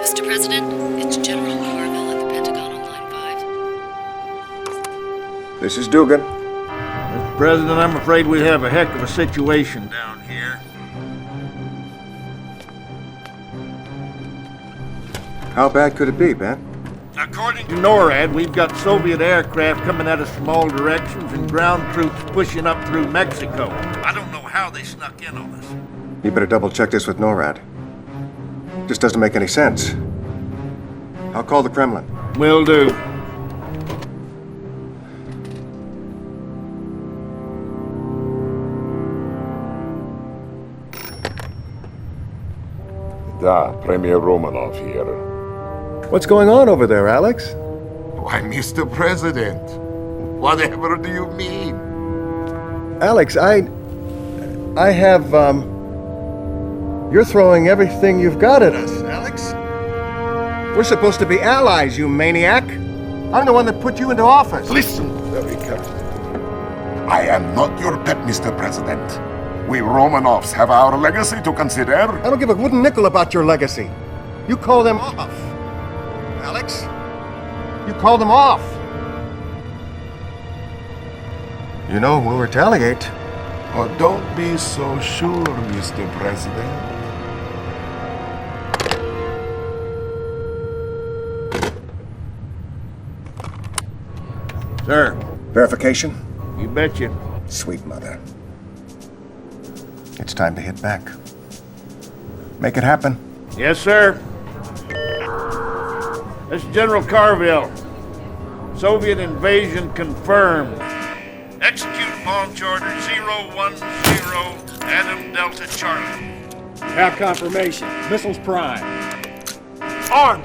Mr. President, it's General Carville at the Pentagon on line 5. This is Dugan. Mr. President, I'm afraid we have a heck of a situation down here. How bad could it be, Ben? According to NORAD, we've got Soviet aircraft coming at us from all directions and ground troops pushing up through Mexico. I don't know how they snuck in on us. You better double-check this with NORAD. This doesn't make any sense. I'll call the Kremlin. Will do. Da, Premier Romanov here. What's going on over there, Alex? Why, Mr. President, whatever do you mean? Alex, I have, You're throwing everything you've got at us, Alex. We're supposed to be allies, you maniac. I'm the one that put you into office. Listen very carefully. I am not your pet, Mr. President. We Romanovs have our legacy to consider. I don't give a wooden nickel about your legacy. You call them off. Alex, you call them off. You know, we'll retaliate. Oh, don't be so sure, Mr. President. Sir, Verification? you betcha. Sweet mother. It's time to hit back. Make it happen. Yes, sir. This is General Carville. Soviet invasion confirmed. Execute launch order 010 Adam Delta Charlie. Have confirmation. Missiles prime. Armed!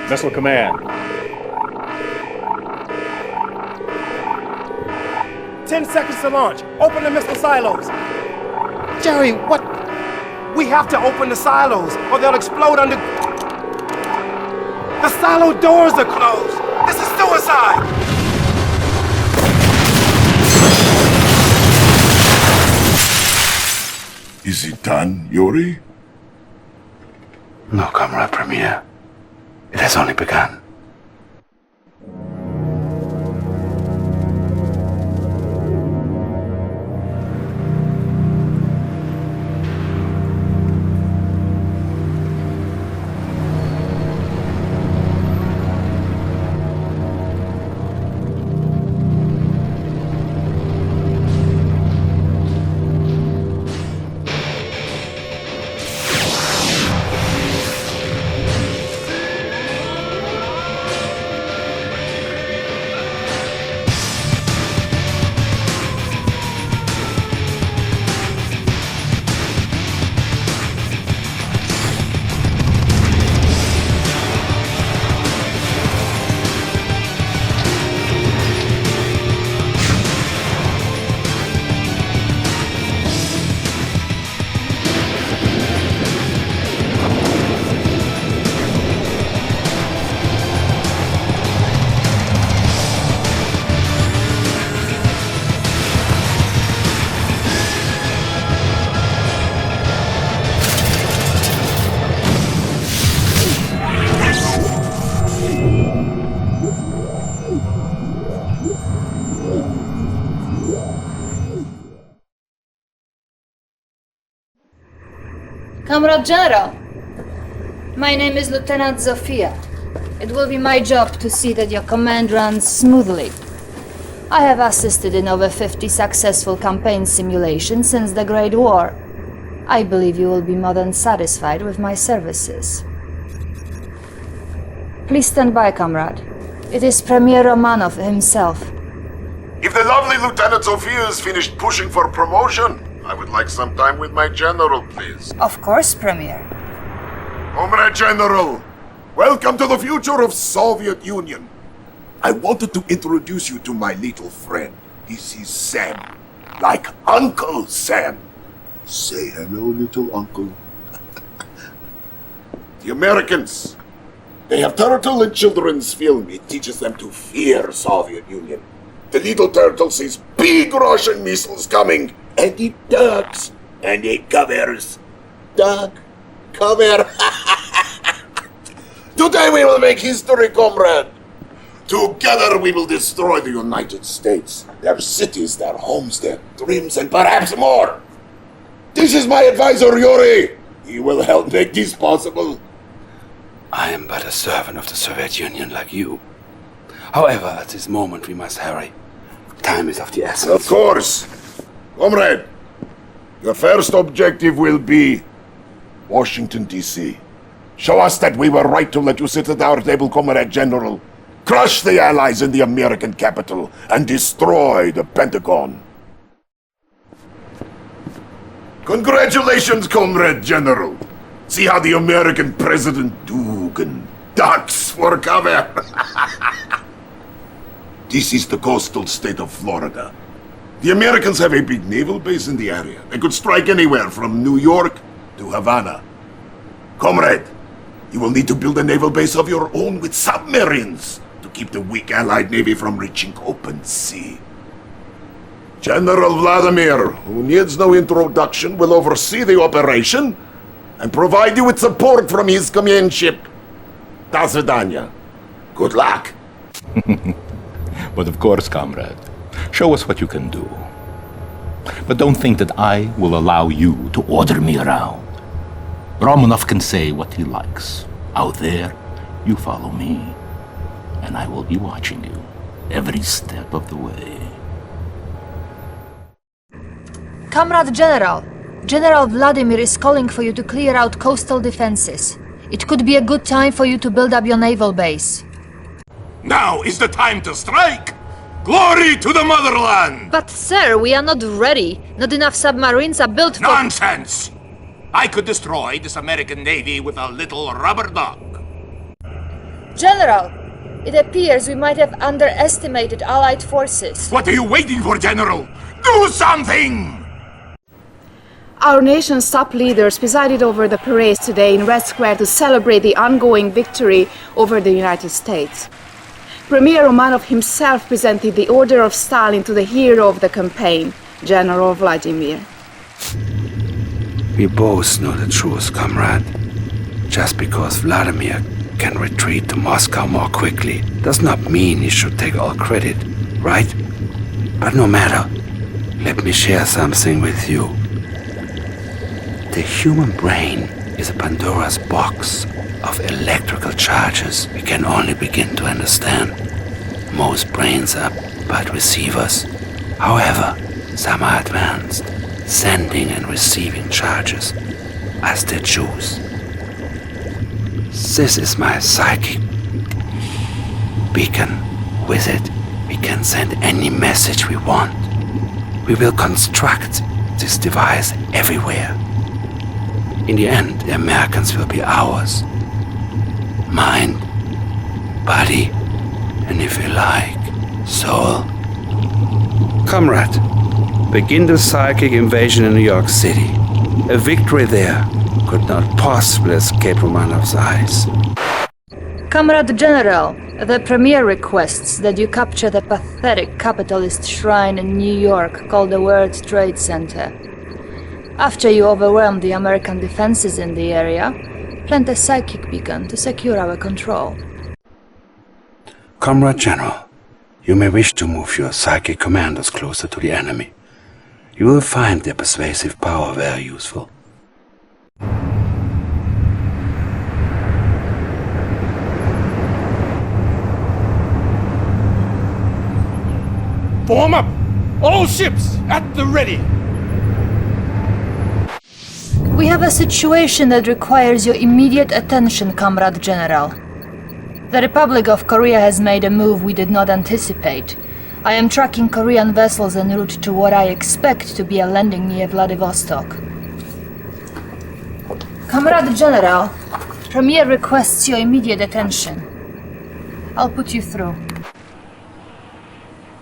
Missile command. 10 seconds to launch. Open the missile silos. Jerry, what? We have to open the silos, or they'll explode under... The silo doors are closed! This is suicide! Is it done, Yuri? No, Comrade Premier. It has only begun. Comrade General, my name is Lieutenant Zofia. It will be my job to see that your command runs smoothly. I have assisted in over 50 successful campaign simulations since the Great War. I believe you will be more than satisfied with my services. Please stand by, comrade. It is Premier Romanov himself. If the lovely Lieutenant Sophia has finished pushing for promotion, I would like some time with my general, please. Of course, Premier. Comrade General, welcome to the future of Soviet Union. I wanted to introduce you to my little friend. This is Sam, like Uncle Sam. Say hello, little uncle. The Americans, they have turtle in children's film. It teaches them to fear Soviet Union. The little turtle sees big Russian missiles coming, and it ducks, and it covers. Duck, cover. day we will make history, comrade. Together we will destroy the United States, their cities, their homes, their dreams, and perhaps more. This is my advisor, Yuri. He will help make this possible. I am but a servant of the Soviet Union like you. However, at this moment we must hurry. Time is of the essence. Of course. Comrade, your first objective will be Washington, D.C. Show us that we were right to let you sit at our table, Comrade General. Crush the Allies in the American capital and destroy the Pentagon. Congratulations, Comrade General. See how the American President Dugan ducks for cover. This is the coastal state of Florida. The Americans have a big naval base in the area. They could strike anywhere from New York to Havana. Comrade, you will need to build a naval base of your own with submarines to keep the weak Allied Navy from reaching open sea. General Vladimir, who needs no introduction, will oversee the operation and provide you with support from his companionship. До свидания. Good luck. But of course, comrade, show us what you can do. But don't think that I will allow you to order me around. Romanov can say what he likes. Out there, you follow me, and I will be watching you every step of the way. Comrade General, General Vladimir is calling for you to clear out coastal defenses. It could be a good time for you to build up your naval base. Now is the time to strike! Glory to the motherland! But sir, we are not ready. Not enough submarines are built for— Nonsense! I could destroy this American Navy with a little rubber duck. General, it appears we might have underestimated Allied forces. What are you waiting for, General? Do something! Our nation's top leaders presided over the parades today in Red Square to celebrate the ongoing victory over the United States. Premier Romanov himself presented the Order of Stalin to the hero of the campaign, General Vladimir. We both know the truth, comrade. Just because Vladimir can retreat to Moscow more quickly does not mean he should take all credit, right? But no matter, let me share something with you. The human brain is a Pandora's box of electrical charges we can only begin to understand. Most brains are but receivers. However, some are advanced, sending and receiving charges as they choose. This is my psychic beacon. With it, we can send any message we want. We will construct this device everywhere. In the end, the Americans will be ours. Mind, body, and if you like, soul. Comrade, begin the psychic invasion in New York City. A victory there could not possibly escape Romanov's eyes. Comrade General, the Premier requests that you capture the pathetic capitalist shrine in New York called the World Trade Center. After you overwhelm the American defenses in the area, plant a psychic beacon to secure our control. Comrade General, you may wish to move your psychic commanders closer to the enemy. You will find their persuasive power very useful. Form up! All ships at the ready! We have a situation that requires your immediate attention, Comrade General. The Republic of Korea has made a move we did not anticipate. I am tracking Korean vessels en route to what I expect to be a landing near Vladivostok. Comrade General, Premier requests your immediate attention. I'll put you through.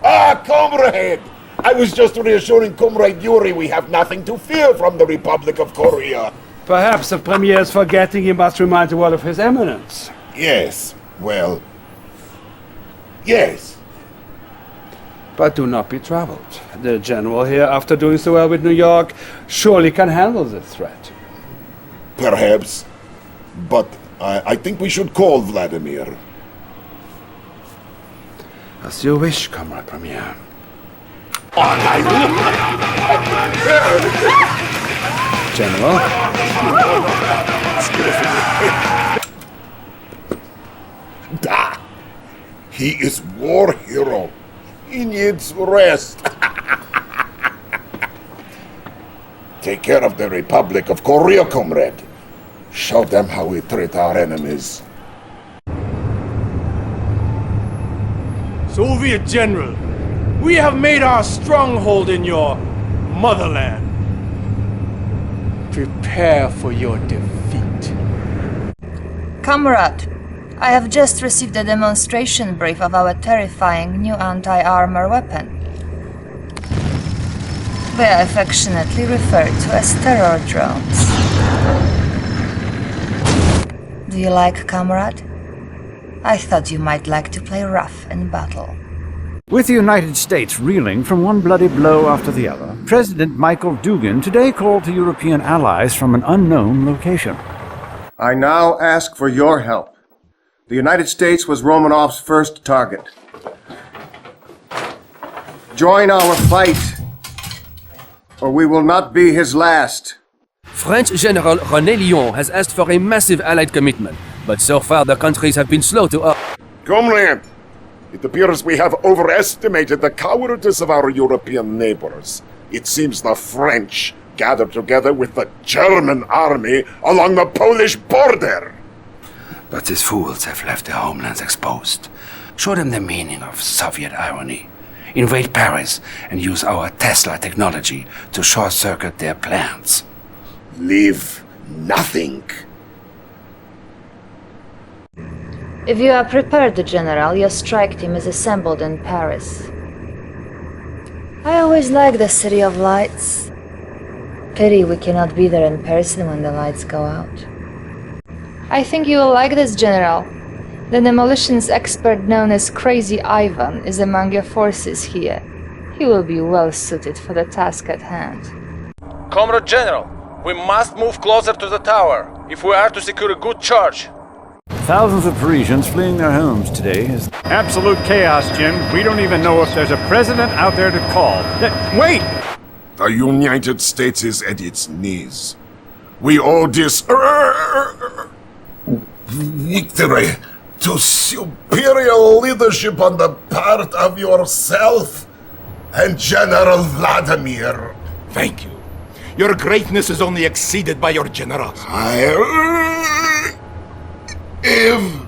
Ah, comrade! I was just reassuring Comrade Yuri we have nothing to fear from the Republic of Korea. Perhaps the Premier is forgetting he must remind the world of His Eminence. Yes, well... yes. But do not be troubled. The General here, after doing so well with New York, surely can handle the threat. Perhaps. But I think we should call Vladimir. As you wish, Comrade Premier. General? Da! He is war hero. He needs rest. Take care of the Republic of Korea, comrade. Show them how we treat our enemies. Soviet General, we have made our stronghold in your motherland. Prepare for your defeat. Comrade, I have just received a demonstration brief of our terrifying new anti-armor weapon. They are affectionately referred to as terror drones. Do you like, comrade? I thought you might like to play rough in battle. With the United States reeling from one bloody blow after the other, President Michael Dugan today called to European allies from an unknown location. I now ask for your help. The United States was Romanov's first target. Join our fight, or we will not be his last. French General René Lyon has asked for a massive Allied commitment, but so far the countries have been slow to Comrade, it appears we have overestimated the cowardice of our European neighbors. It seems the French gathered together with the German army along the Polish border. But these fools have left their homelands exposed. Show them the meaning of Soviet irony. Invade Paris and use our Tesla technology to short-circuit their plans. Leave nothing. If you are prepared, General, your strike team is assembled in Paris. I always liked the City of Lights. Pity we cannot be there in person when the lights go out. I think you will like this, General. The demolitions expert known as Crazy Ivan is among your forces here. He will be well suited for the task at hand. Comrade General, we must move closer to the tower if we are to secure a good charge. Thousands of Parisians fleeing their homes today as Absolute chaos, Jim. We don't even know if there's a president out there to call. Wait! The United States is at its knees. We owe this victory to superior leadership on the part of yourself and General Vladimir. Thank you. Your greatness is only exceeded by your generals. I have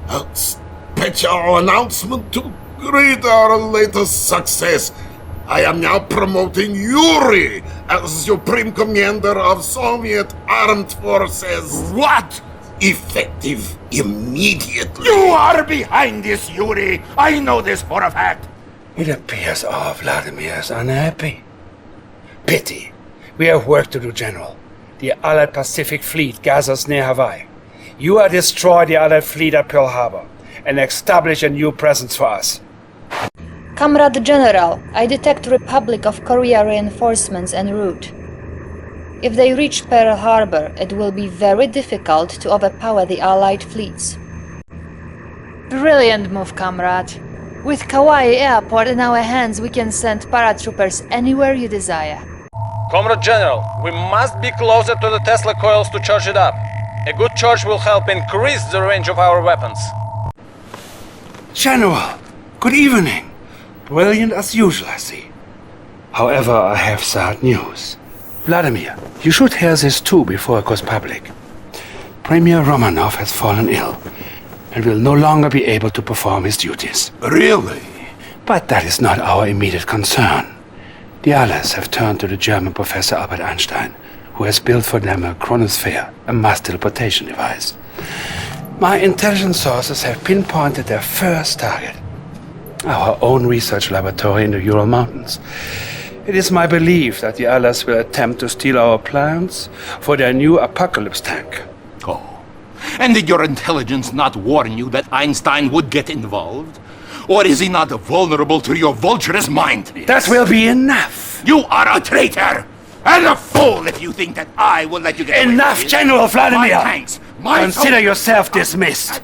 a special announcement to greet our latest success. I am now promoting Yuri as Supreme Commander of Soviet Armed Forces. What? Effective immediately. You are behind this, Yuri. I know this for a fact. It appears our Vladimir is unhappy. Pity. We have work to do, General. The Allied Pacific Fleet gathers near Hawaii. You are destroy the Allied fleet at Pearl Harbor and establish a new presence for us. Comrade General, I detect Republic of Korea reinforcements en route. If they reach Pearl Harbor, it will be very difficult to overpower the Allied fleets. Brilliant move, comrade. With Kauai Airport in our hands, we can send paratroopers anywhere you desire. Comrade General, we must be closer to the Tesla coils to charge it up. A good charge will help increase the range of our weapons. General, good evening. Brilliant as usual, I see. However, I have sad news. Vladimir, you should hear this too before it goes public. Premier Romanov has fallen ill and will no longer be able to perform his duties. Really? But that is not our immediate concern. The Allies have turned to the German Professor Albert Einstein, who has built for them a chronosphere, a mass teleportation device. My intelligence sources have pinpointed their first target, our own research laboratory in the Ural Mountains. It is my belief that the Allies will attempt to steal our plans for their new apocalypse tank. Oh. And did your intelligence not warn you that Einstein would get involved? Or is he not vulnerable to your vulturous mind? That will be enough! You are a traitor! And a fool if you think that I will let you get away Enough, with it. General Vladimir! My tanks, Consider yourself dismissed.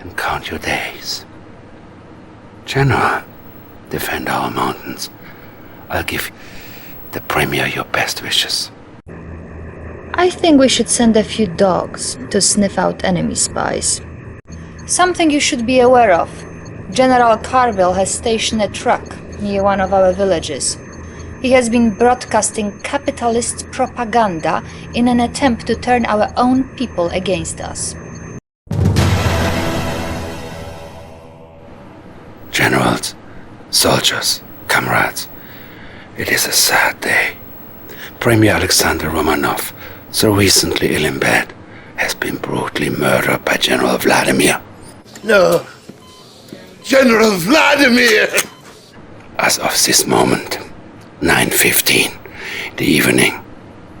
And count your days. General, defend our mountains. I'll give the Premier your best wishes. I think we should send a few dogs to sniff out enemy spies. Something you should be aware of. General Carville has stationed a truck near one of our villages. He has been broadcasting capitalist propaganda in an attempt to turn our own people against us. Generals, soldiers, comrades, it is a sad day. Premier Alexander Romanov, so recently ill in bed, has been brutally murdered by General Vladimir. No. General Vladimir! As of this moment, 9:15 in the evening,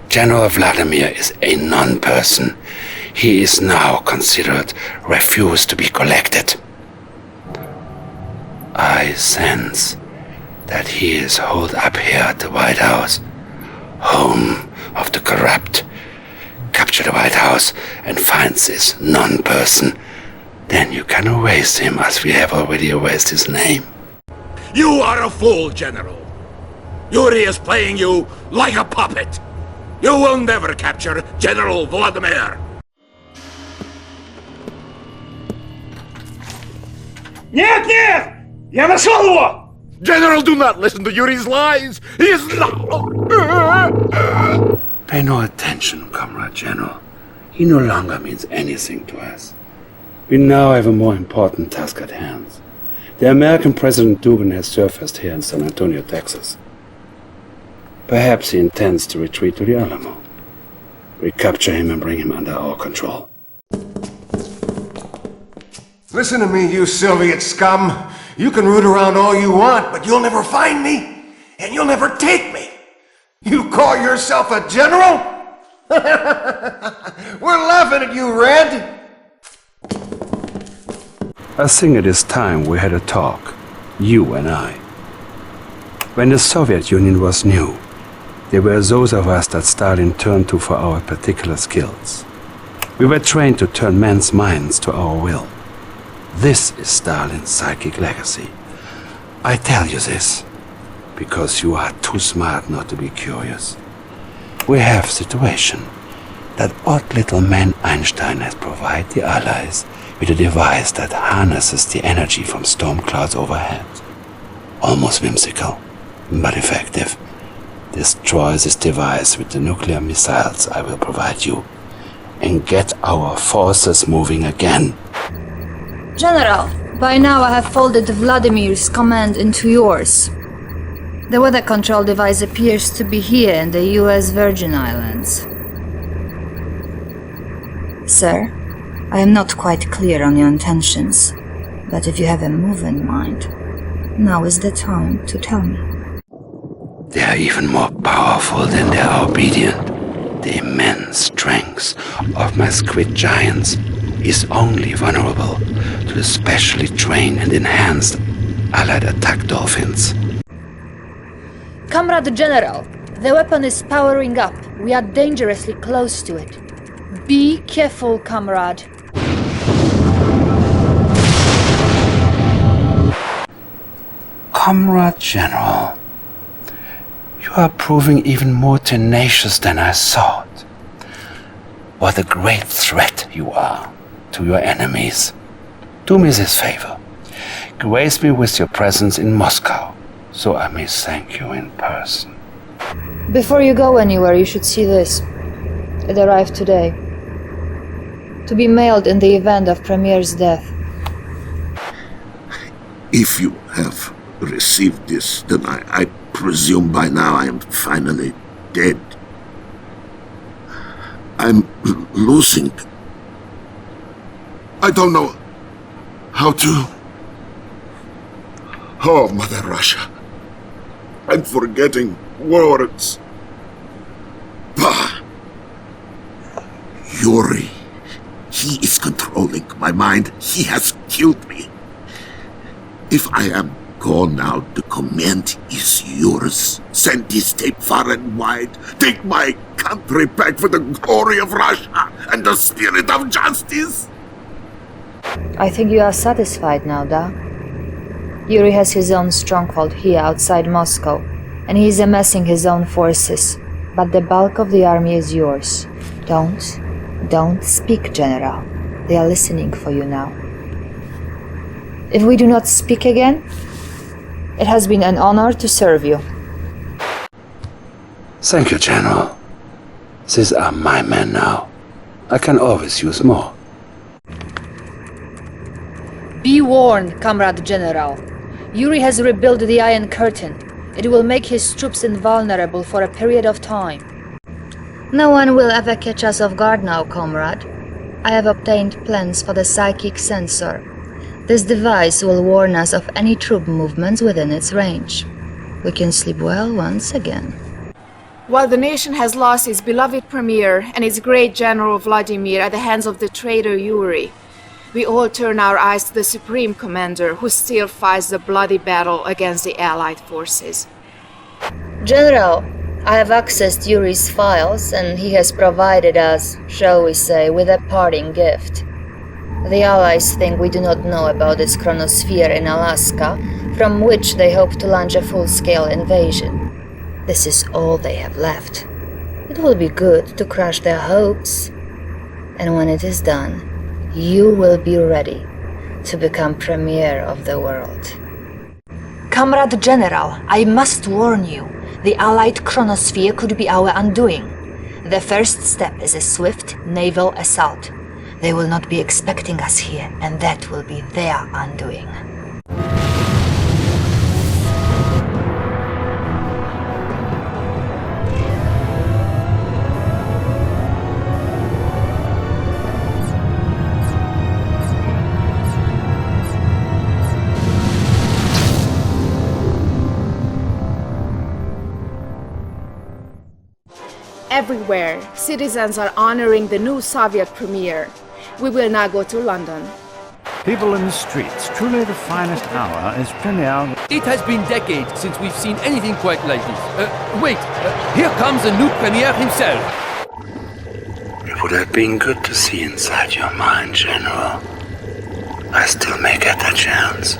General Vladimir is a non-person. He is now considered refused to be collected. I sense that he is holed up here at the White House, home of the corrupt. Capture the White House and find this non-person. Then you can erase him as we have already erased his name. You are a fool, General. Yuri is playing you like a puppet. You will never capture General Vladimir. Нет, нет! Я нашел его! General, do not listen to Yuri's lies! He is not... Pay no attention, Comrade General. He no longer means anything to us. We now have a more important task at hand. The American President Dugan has surfaced here in San Antonio, Texas. Perhaps he intends to retreat to the Alamo. Recapture him and bring him under our control. Listen to me, you Soviet scum. You can root around all you want, but you'll never find me, and you'll never take me. You call yourself a general? We're laughing at you, Red. I think it is time we had a talk, you and I. When the Soviet Union was new, there were those of us that Stalin turned to for our particular skills. We were trained to turn men's minds to our will. This is Stalin's psychic legacy. I tell you this because you are too smart not to be curious. We have a situation. That odd little man Einstein has provided the Allies with a device that harnesses the energy from storm clouds overhead. Almost whimsical, but effective. Destroy this device with the nuclear missiles I will provide you, and get our forces moving again. General, by now I have folded Vladimir's command into yours. The weather control device appears to be here in the US Virgin Islands. Sir, I am not quite clear on your intentions, but if you have a move in mind, now is the time to tell me. They are even more powerful than they are obedient. The immense strength of my squid giants is only vulnerable to the specially trained and enhanced Allied attack dolphins. Comrade General, the weapon is powering up. We are dangerously close to it. Be careful, comrade. Comrade General, you are proving even more tenacious than I thought. What a great threat you are to your enemies. Do me this favor. Grace me with your presence in Moscow, so I may thank you in person. Before you go anywhere, you should see this. It arrived today. To be mailed in the event of Premier's death. If you have received this, then I presume by now I am finally dead. I'm losing. I don't know how to... Oh, Mother Russia. I'm forgetting words. Bah! Yuri. He is controlling my mind. He has killed me. If I am gone now, the command is yours. Send this tape far and wide. Take my country back for the glory of Russia and and the spirit of justice. I think you are satisfied now, Da. Yuri has his own stronghold here outside Moscow, and he is amassing his own forces. But the bulk of the army is yours. Don't speak, General. They are listening for you now. If we do not speak again, it has been an honor to serve you. Thank you, General. These are my men now. I can always use more. Be warned, Comrade General. Yuri has rebuilt the Iron Curtain. It will make his troops invulnerable for a period of time. No one will ever catch us off guard now, comrade. I have obtained plans for the psychic sensor. This device will warn us of any troop movements within its range. We can sleep well once again. While the nation has lost its beloved premier and its great general Vladimir at the hands of the traitor Yuri, we all turn our eyes to the Supreme Commander who still fights the bloody battle against the Allied forces. General, I have accessed Yuri's files and he has provided us, shall we say, with a parting gift. The Allies think we do not know about this chronosphere in Alaska, from which they hope to launch a full-scale invasion. This is all they have left. It will be good to crush their hopes. And when it is done, you will be ready to become premier of the world. Comrade General, I must warn you, the Allied chronosphere could be our undoing. The first step is a swift naval assault. They will not be expecting us here, and that will be their undoing. Everywhere, citizens are honoring the new Soviet premier. We will now go to London. People in the streets, truly the finest hour is premiere. It has been decades since we've seen anything quite like this. Wait, here comes the new premier himself. It would have been good to see inside your mind, General. I still may get a chance.